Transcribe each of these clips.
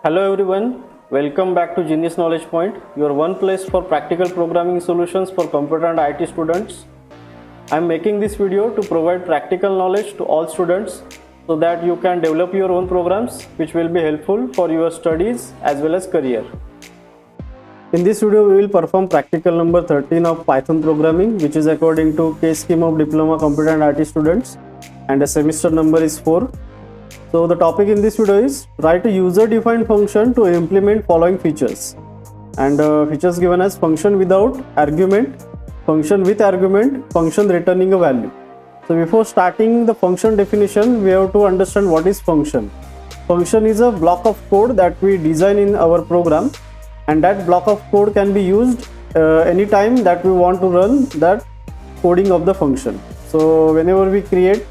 Hello everyone, welcome back to Genius Knowledge Point, your one place for practical programming solutions for computer and IT students. I am making this video to provide practical knowledge to all students so that you can develop your own programs which will be helpful for your studies as well as career. In this video, we will perform practical number 13 of Python programming, which is according to case scheme of Diploma Computer and IT students, and the semester number is 4. So the topic in this video is write a user-defined function to implement following features. And features given as function without argument, function with argument, function returning a value. So before starting the function definition, we have to understand what is function. Function is a block of code that we design in our program, and that block of code can be used anytime that we want to run that coding of the function. So whenever we create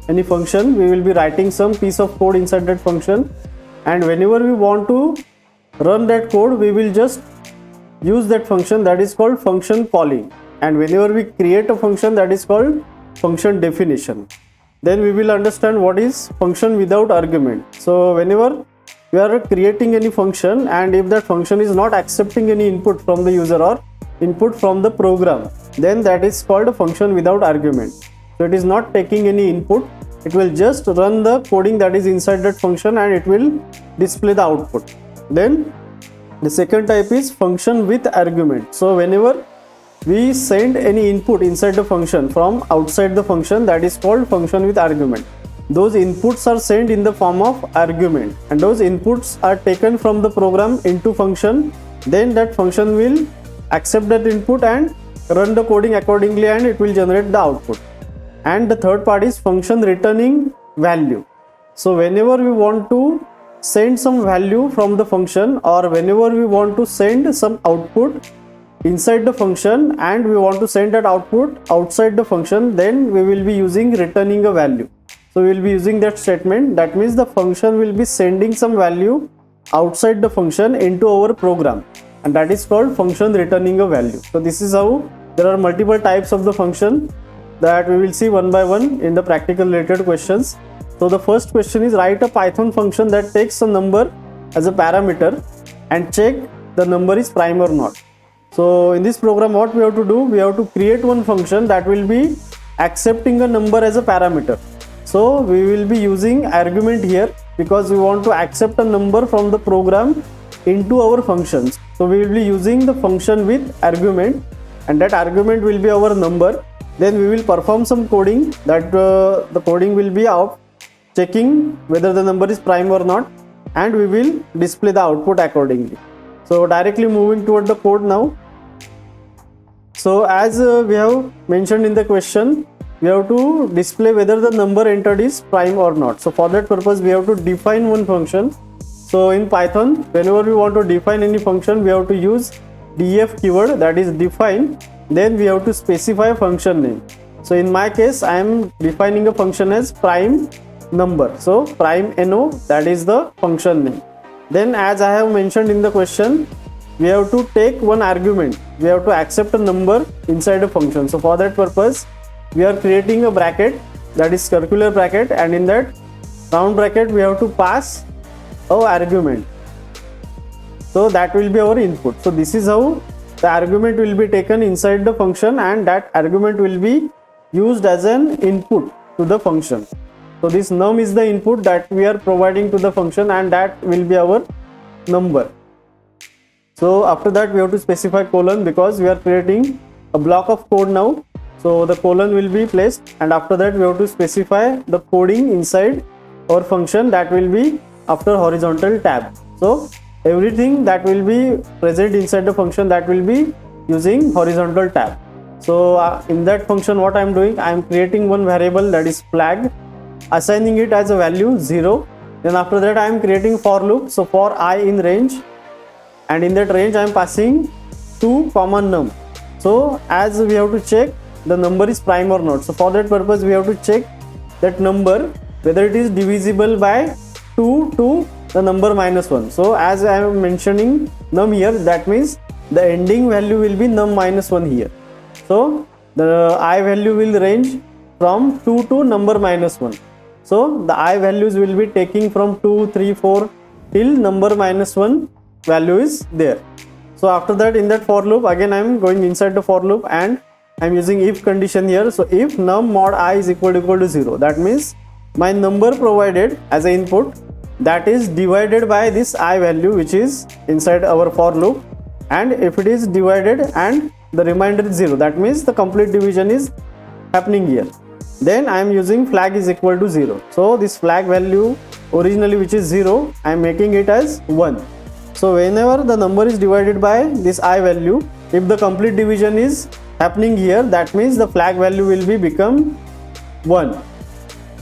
any function, we will be writing some piece of code inside that function, and whenever we want to run that code, we will just use that function that is called function calling, and whenever we create a function, that is called function definition. Then we will understand what is function without argument. So whenever we are creating any function, and if that function is not accepting any input from the user or input from the program, then that is called a function without argument. So it is not taking any input, it will just run the coding that is inside that function and it will display the output. Then the second type is function with argument. So whenever we send any input inside the function from outside the function, that is called function with argument. Those inputs are sent in the form of argument, and those inputs are taken from the program into function. Then that function will accept that input and run the coding accordingly, and it will generate the output. And the third part is function returning value. So whenever we want to send some value from the function, or whenever we want to send some output inside the function and we want to send that output outside the function, then we will be using returning a value. So we will be using that statement. That means the function will be sending some value outside the function into our program, and that is called function returning a value. So this is how there are multiple types of the function that we will see one by one in the practical related questions. So the first question is write a Python function that takes a number as a parameter and check the number is prime or not. So in this program, what we have to do, we have to create one function that will be accepting a number as a parameter. So we will be using argument here because we want to accept a number from the program into our functions. So we will be using the function with argument, and that argument will be our number. Then we will perform some coding that the coding will be of checking whether the number is prime or not, and we will display the output accordingly. So directly moving toward the code now. So as we have mentioned in the question, we have to display whether the number entered is prime or not. So for that purpose, we have to define one function. So in Python, whenever we want to define any function, we have to use def keyword, that is define. Then we have to specify function name. So in my case, I am defining a function as prime number. So prime no, that is the function name. Then as I have mentioned in the question, we have to take one argument. We have to accept a number inside a function. So for that purpose, we are creating a bracket, that is circular bracket, and in that round bracket we have to pass our argument. So that will be our input. So this is how the argument will be taken inside the function, and that argument will be used as an input to the function. So this num is the input that we are providing to the function, and that will be our number. So after that, we have to specify colon because we are creating a block of code now. So the colon will be placed, and after that we have to specify the coding inside our function, that will be after horizontal tab. So everything that will be present inside the function, that will be using horizontal tab. So in that function, what I am doing, I am creating one variable, that is flag, assigning it as a value 0. Then after that, I am creating for loop. So for I in range, and in that range I am passing 2, num. So as we have to check the number is prime or not. So for that purpose, we have to check that number whether it is divisible by 2 to the number -1. So as I am mentioning num here, that means the ending value will be num -1 here. So the I value will range from 2 to number -1. So the I values will be taking from 2, 3, 4 till number -1 value is there. So after that, in that for loop, again I am going inside the for loop and I am using if condition here. So if num mod I is equal to 0, that means my number provided as an input, that is divided by this I value which is inside our for loop, and if it is divided and the remainder is 0, that means the complete division is happening here. Then I am using flag is equal to 0. So this flag value originally which is 0, I am making it as 1. So whenever the number is divided by this I value, if the complete division is happening here, that means the flag value will be become 1.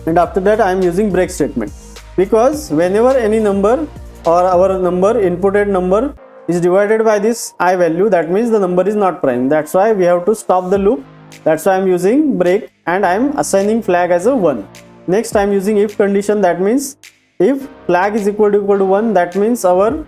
And after that I am using break statement, because whenever any number or our number inputted number is divided by this I value, that means the number is not prime. That's why we have to stop the loop. That's why I am using break and I am assigning flag as a 1. Next I am using if condition, that means if flag is equal to 1, that means our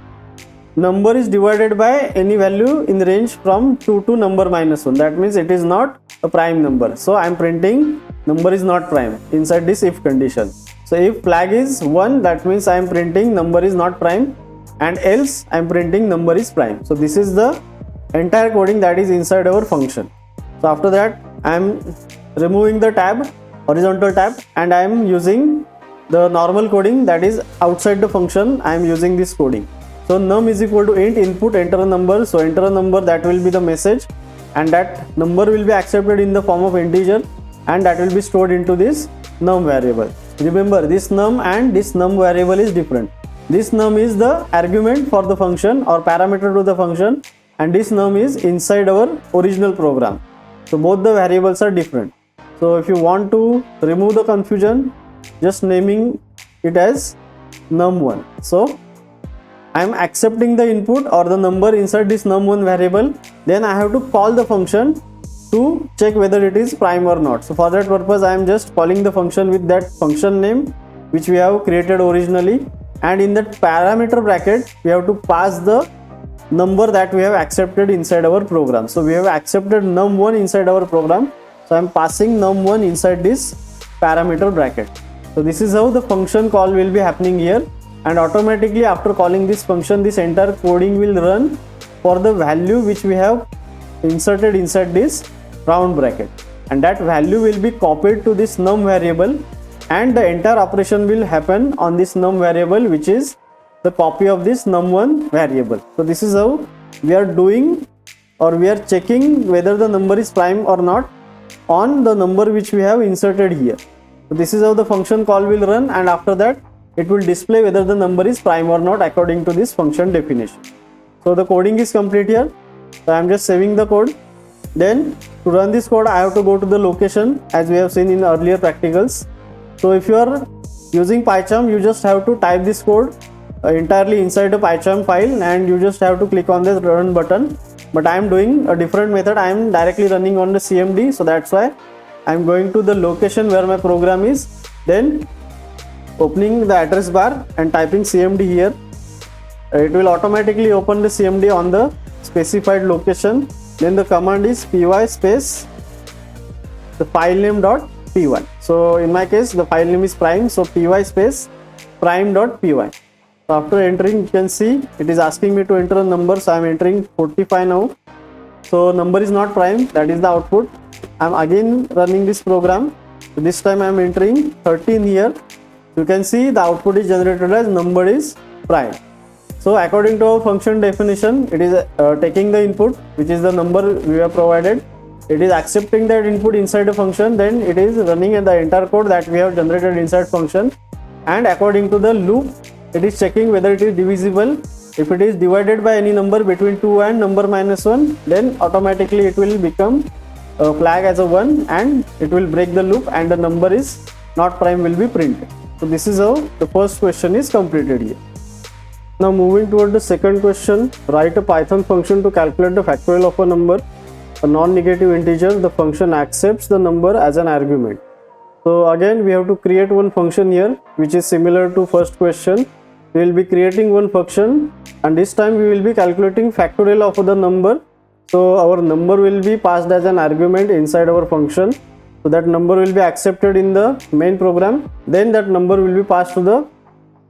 number is divided by any value in the range from 2 to number -1. That means it is not a prime number. So I am printing number is not prime inside this if condition. So if flag is 1, that means I am printing number is not prime, and else I am printing number is prime. So this is the entire coding that is inside our function. So after that I am removing the tab, horizontal tab, and I am using the normal coding that is outside the function. I am using this coding. So num is equal to int input enter a number. So enter a number, that will be the message, and that number will be accepted in the form of integer, and that will be stored into this num variable. Remember, this num and this num variable is different. This num is the argument for the function or parameter to the function, and this num is inside our original program. So both the variables are different. So if you want to remove the confusion, just naming it as num1. So I am accepting the input or the number inside this num1 variable, then I have to call the function to check whether it is prime or not. So for that purpose I am just calling the function with that function name which we have created originally, and in that parameter bracket we have to pass the number that we have accepted inside our program. So we have accepted num1 inside our program, so I am passing num1 inside this parameter bracket. So this is how the function call will be happening here, and automatically after calling this function, this entire coding will run for the value which we have inserted inside this round bracket, and that value will be copied to this num variable, and the entire operation will happen on this num variable which is the copy of this num1 variable. So this is how we are doing, or we are checking whether the number is prime or not on the number which we have inserted here. So this is how the function call will run, and after that it will display whether the number is prime or not according to this function definition. So the coding is complete here. So I am just saving the code. Then to run this code I have to go to the location as we have seen in earlier practicals. So if you are using PyCharm, you just have to type this code entirely inside a PyCharm file, and you just have to click on the run button. But I am doing a different method. I am directly running on the CMD, so that's why I am going to the location where my program is, then opening the address bar and typing CMD here. It will automatically open the CMD on the specified location. Then the command is py space the file name dot py. So in my case the file name is prime, so py space prime.py. So after entering, you can see it is asking me to enter a number, so I am entering 45 now. So number is not prime, that is the output. I am again running this program. So this time I am entering 13 here. You can see the output is generated as number is prime. So according to our function definition, it is taking the input which is the number we have provided. It is accepting that input inside the function, then it is running in the entire code that we have generated inside function, and according to the loop it is checking whether it is divisible. If it is divided by any number between 2 and number -1, then automatically it will become a flag as a 1, and it will break the loop, and the number is not prime will be printed. So this is how the first question is completed here. Now moving toward the second question, write a Python function to calculate the factorial of a number, a non-negative integer. The function accepts the number as an argument. So again we have to create one function here which is similar to first question. We will be creating one function, and this time we will be calculating factorial of the number. So our number will be passed as an argument inside our function. So that number will be accepted in the main program. Then that number will be passed to the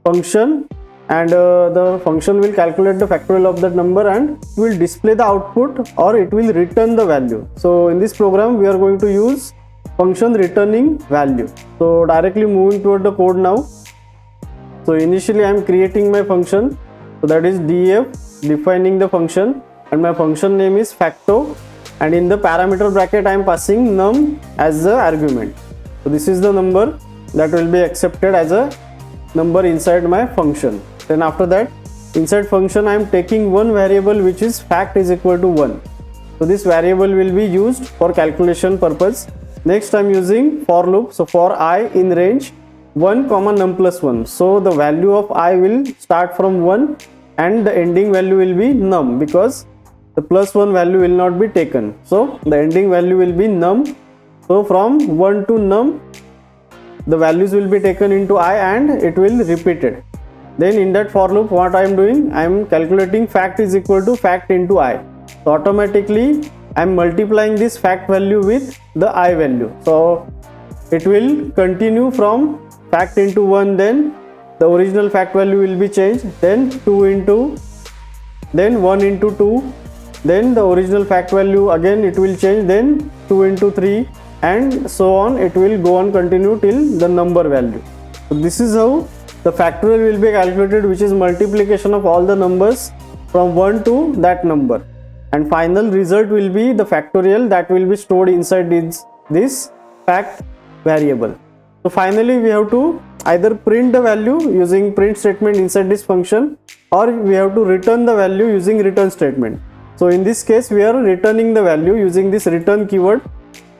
function and the function will calculate the factorial of that number and it will display the output or it will return the value. So in this program we are going to use function returning value. So directly moving toward the code now. So initially I am creating my function, so that is def, defining the function, and my function name is facto, and in the parameter bracket I am passing num as the argument. So this is the number that will be accepted as a number inside my function. Then after that, inside function I am taking one variable which is fact is equal to 1. So this variable will be used for calculation purpose. Next I am using for loop. So for I in range 1 comma num plus 1. So the value of I will start from 1 and the ending value will be num, because the plus 1 value will not be taken. So the ending value will be num. So from 1 to num, the values will be taken into I and it will repeat it. Then in that for loop, what I am doing, I am calculating fact is equal to fact into I. So automatically I am multiplying this fact value with the I value. So it will continue from fact into 1, then the original fact value will be changed, then 2 into, then 1 into 2, then the original fact value again it will change, then 2 into 3, and so on. It will go on continue till the number value. So this is how the factorial will be calculated, which is multiplication of all the numbers from 1 to that number, and final result will be the factorial that will be stored inside this fact variable. So finally we have to either print the value using print statement inside this function, or we have to return the value using return statement. So in this case we are returning the value using this return keyword,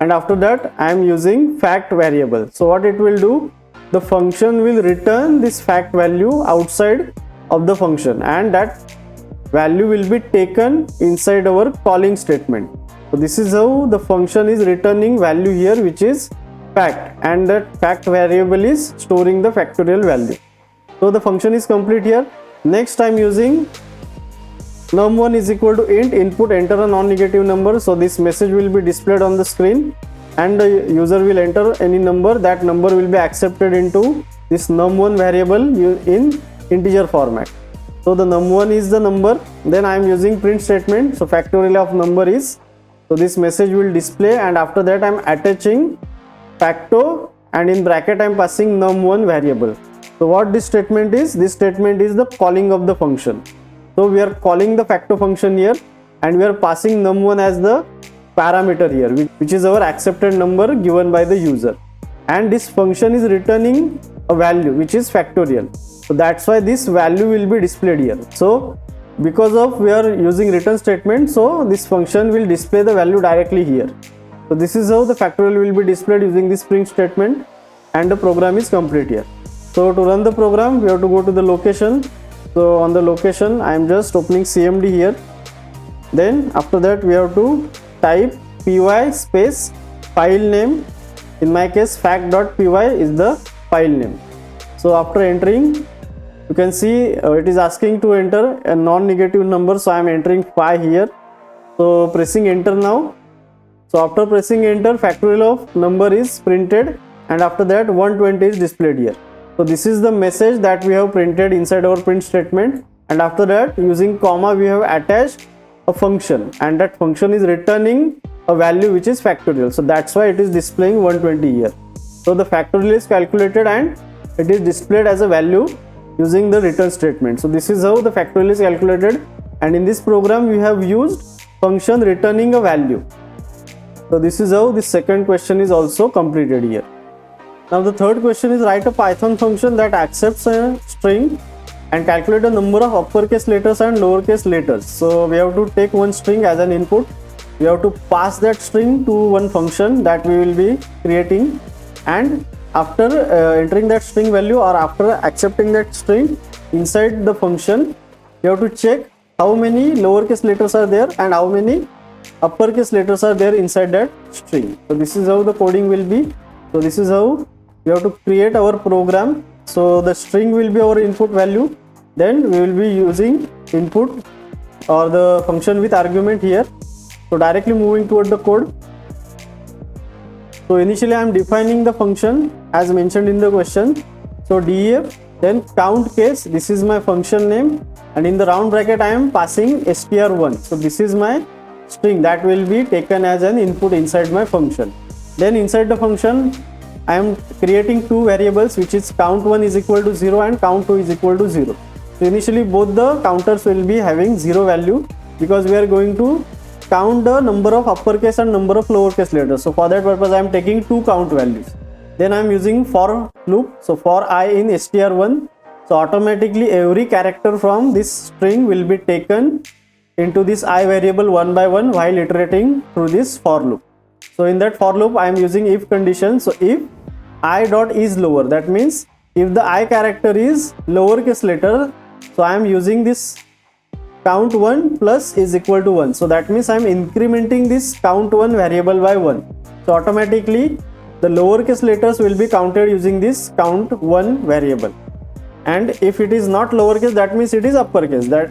and after that I am using fact variable. So what it will do, the function will return this fact value outside of the function, and that value will be taken inside our calling statement. So this is how the function is returning value here, which is fact, and that fact variable is storing the factorial value. So the function is complete here. Next I am using num1 is equal to int input enter a non-negative number. So this message will be displayed on the screen and the user will enter any number. That number will be accepted into this num1 variable in integer format. So the num1 is the number, then I am using print statement. So factorial of number is, so this message will display, and after that I am attaching facto, and in bracket I am passing num1 variable. So what this statement is, this statement is the calling of the function. So we are calling the facto function here, and we are passing num1 as the parameter here, which is our accepted number given by the user, and this function is returning a value which is factorial. So that's why this value will be displayed here. So because of we are using return statement, so this function will display the value directly here. So this is how the factorial will be displayed using this print statement, and the program is complete here. So to run the program we have to go to the location. So on the location I am just opening CMD here, then after that we have to type py space file name. In my case fact.py is the file name. So after entering, you can see it is asking to enter a non-negative number, so I am entering 5 here. So pressing enter now. So after pressing enter, factorial of number is printed, and after that 120 is displayed here. So this is the message that we have printed inside our print statement, and after that using comma we have attached a function, and that function is returning a value which is factorial. So that's why it is displaying 120 here. So the factorial is calculated and it is displayed as a value using the return statement. So this is how the factorial is calculated, and in this program we have used function returning a value. So this is how this second question is also completed here. Now the third question is write a Python function that accepts a string and calculate the number of uppercase letters and lowercase letters. So we have to take one string as an input. We have to pass that string to one function that we will be creating, and after entering that string value or after accepting that string inside the function, you have to check how many lowercase letters are there and how many uppercase letters are there inside that string. So this is how the coding will be. So this is how we have to create our program. So the string will be our input value, then we will be using input or the function with argument here. So directly moving toward the code. So initially I am defining the function as mentioned in the question. So def Then count case, this is my function name, and in the round bracket I am passing str1. So this is my string that will be taken as an input inside my function. Then inside the function I am creating two variables, which is count1 is equal to 0 and count2 is equal to 0. So initially both the counters will be having 0 value, because we are going to count the number of uppercase and number of lowercase letters. So for that purpose I am taking two count values. Then I am using for loop. So for I in str1, so automatically every character from this string will be taken into this I variable one by one while iterating through this for loop. So in that for loop I am using if condition. So if I dot is lower, that means if the I character is lowercase letter, so I am using this count1 plus is equal to 1. So that means I am incrementing this count1 variable by 1. So automatically the lowercase letters will be counted using this count1 variable. And if it is not lowercase, that means it is uppercase. That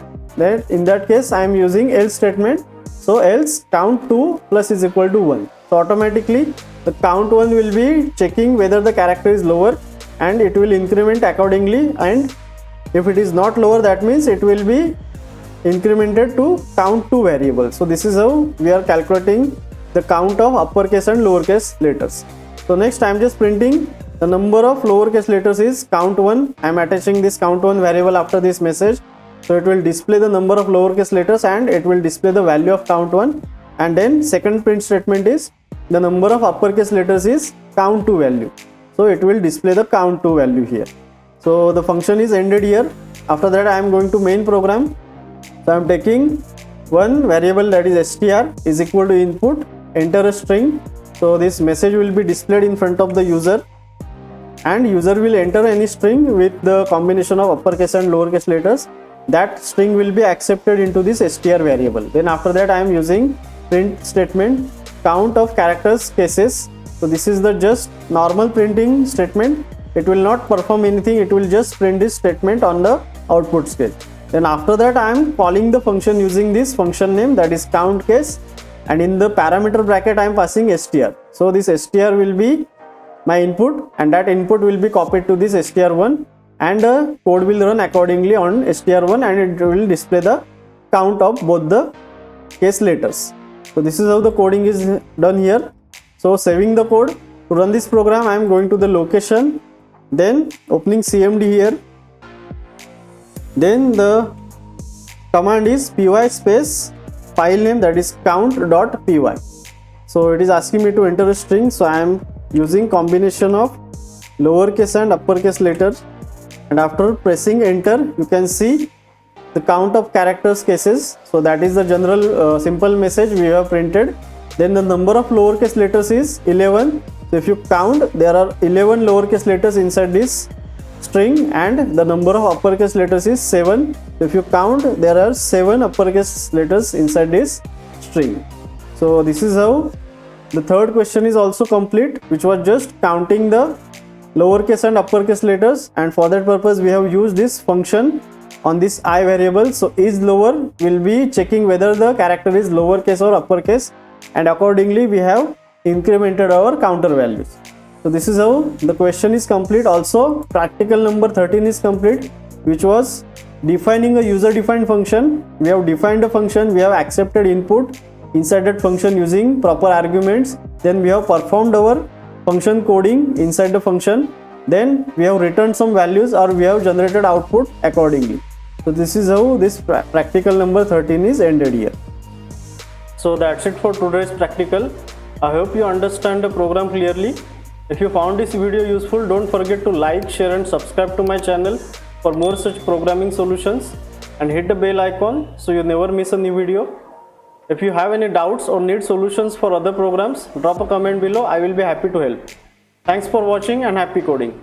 in that case I am using else statement. So else count2 plus is equal to 1. So automatically the count1 will be checking whether the character is lower, and it will increment accordingly, and if it is not lower, that means it will be incremented to count2 variable. So this is how we are calculating the count of uppercase and lowercase letters. So next I am just printing the number of lowercase letters is count1. I am attaching this count1 variable after this message. So it will display the number of lowercase letters and it will display the value of count1. And then second print statement is the number of uppercase letters is count2 value. So it will display the count2 value here. So the function is ended here. After that I am going to main program. So I am taking one variable, that is str is equal to input, enter a string. So this message will be displayed in front of the user, and user will enter any string with the combination of uppercase and lowercase letters. That string will be accepted into this str variable. Then after that I am using print statement, count of characters cases. So this is the just normal printing statement. It will not perform anything, it will just print this statement on the output scale. Then after that I am calling the function using this function name, that is count case, and in the parameter bracket I am passing str. So this str will be my input, and that input will be copied to this str1, and the code will run accordingly on str1, and it will display the count of both the case letters. So this is how the coding is done here. So saving the code, to run this program I am going to the location, then opening cmd here, then the command is py space file name, that is count.py. So it is asking me to enter a string. So I am using combination of lowercase and uppercase letters, and after pressing enter you can see the count of characters cases. So that is the general simple message we have printed. Then the number of lowercase letters is 11. So if you count, there are 11 lowercase letters inside this string, and the number of uppercase letters is 7. So if you count, there are 7 uppercase letters inside this string. So this is how the third question is also complete, which was just counting the lowercase and uppercase letters, and for that purpose we have used this function on this I variable. So is lower will be checking whether the character is lowercase or uppercase, and accordingly we have incremented our counter values. So this is how the question is complete. Also practical number 13 is complete, which was defining a user defined function. We have defined a function, we have accepted input inside that function using proper arguments, then we have performed our function coding inside the function, then we have returned some values or we have generated output accordingly. So this is how this practical number 13 is ended here. So that's it for today's practical. I hope you understand the program clearly. If you found this video useful, don't forget to like, share and subscribe to my channel for more such programming solutions, and hit the bell icon so you never miss a new video. If you have any doubts or need solutions for other programs, drop a comment below. I will be happy to help. Thanks for watching and happy coding.